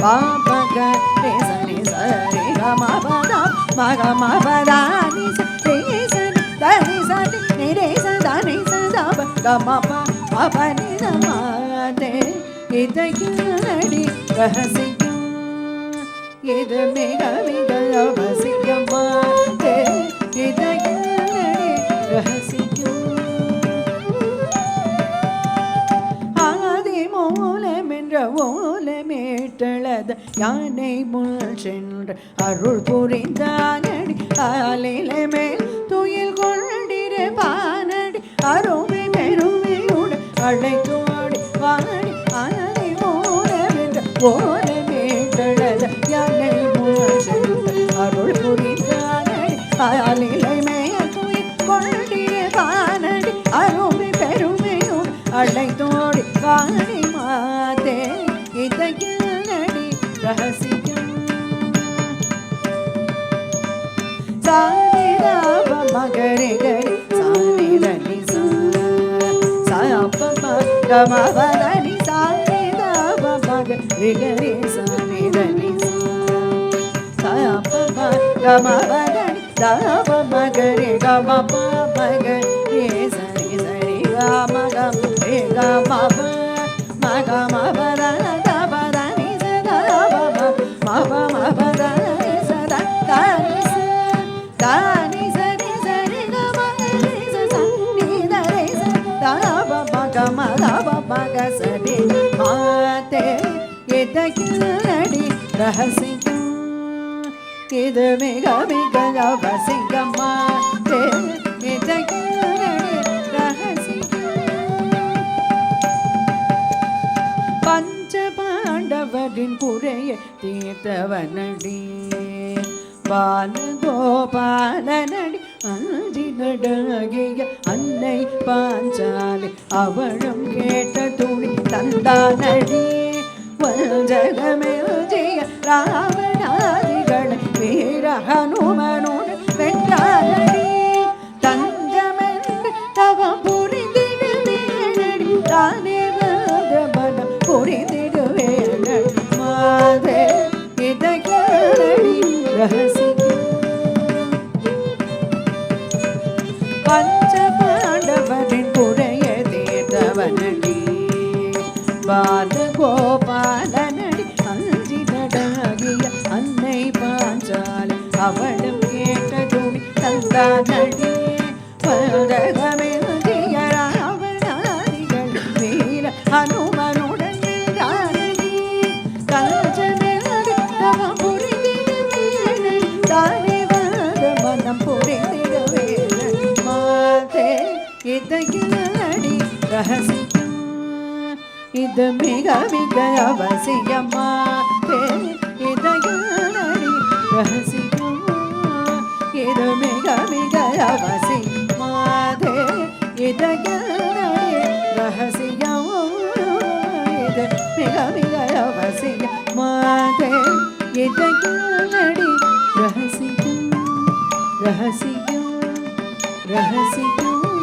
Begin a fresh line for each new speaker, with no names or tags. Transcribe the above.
பாபக ரேசனி சரி கமபதா மகமபதா நிசரி தனி சரி நிரே சதனி சதப கமப அவனி நமாதே இதையடி ரகசியம் இது மிக மிக அவசியமாதே இதையடி ரகசியம் ஆதி மூலம் என்ற ஓலமேட்டளத யானை முள் சென்று அருள் புரிந்தானடி ஆலிலை மேல் துயில் கொண்டிரு பானடி அருமை பெருமையுடன் அழைத்தோடி வாடி ஆதி மூலம் என்ற ஓலமேட்டளத யானை முள் சென்று அருள் புரிந்தானடி ஆலிலை மேல் துயில் கொண்டிரு பானடி அருமை பெருமையுடன் அழைத்தோடி வாடி மாதே இதையடி ரகசியம் சானிதாப மகரி கரி சானிதனி சாப்பம கமவதனி சானிதாப மகரி கரி சானிதனி சாப்பம கமவதனி தாப மகரி கமப மகரி சரி சரி கம கம கமப மகமபதன தபதனி சதபம மபமபதனி சத தனி தானி சரி சரி கமகரி சனி தரி சதப மகம தப மக சரி மாதே இதையடி ரகசியம் இது மிக மிக அவசியமாதே இதையடி ரகசியம் பஞ்ச பாண்டவரின் குறையை தீர்த்தவனடி பாலகோபாலனடி அஞ்சி நடகிய அன்னை பாஞ்சாலி அவளும் கேட்ட துணி தந்தானடி வஞ்சகமெல்ஜிய ராவணாதிகளை வீர ஹனுமனுடன் வென்றானடி தஞ்சமென்று தவம் புரிந்திடுவேனடி தானே மனம் புரிந்திடுவேனடி மாதே இதையடி ரகசியம் பஞ்ச பாண்டவரின் குறையை தீர்த்தவனடி பாலகோபாலனடி அஞ்சி நடகிய அன்னை பாஞ்சாலி அவளும் கேட்ட துணி தந்தானடி பதகமெல்ஜிய ராவணாதிகள் வீர ஹனுமனுடன் வென்றானடி கஞ்சமெல்ஜி தவம் புரிந்திடுவேனடி தானே மனம் புரிந்திடுவேனடி மாதே இதையடி ரகசியம் இது மிக மிக அவசியமாதே இதையடி ரகசியம் இது மிக மிக அவசியமாதே இதையடி ரகசியம் இது மிக மிக அவசியமாதே இதையடி ரகசியம் ரகசியம் ரகசியம்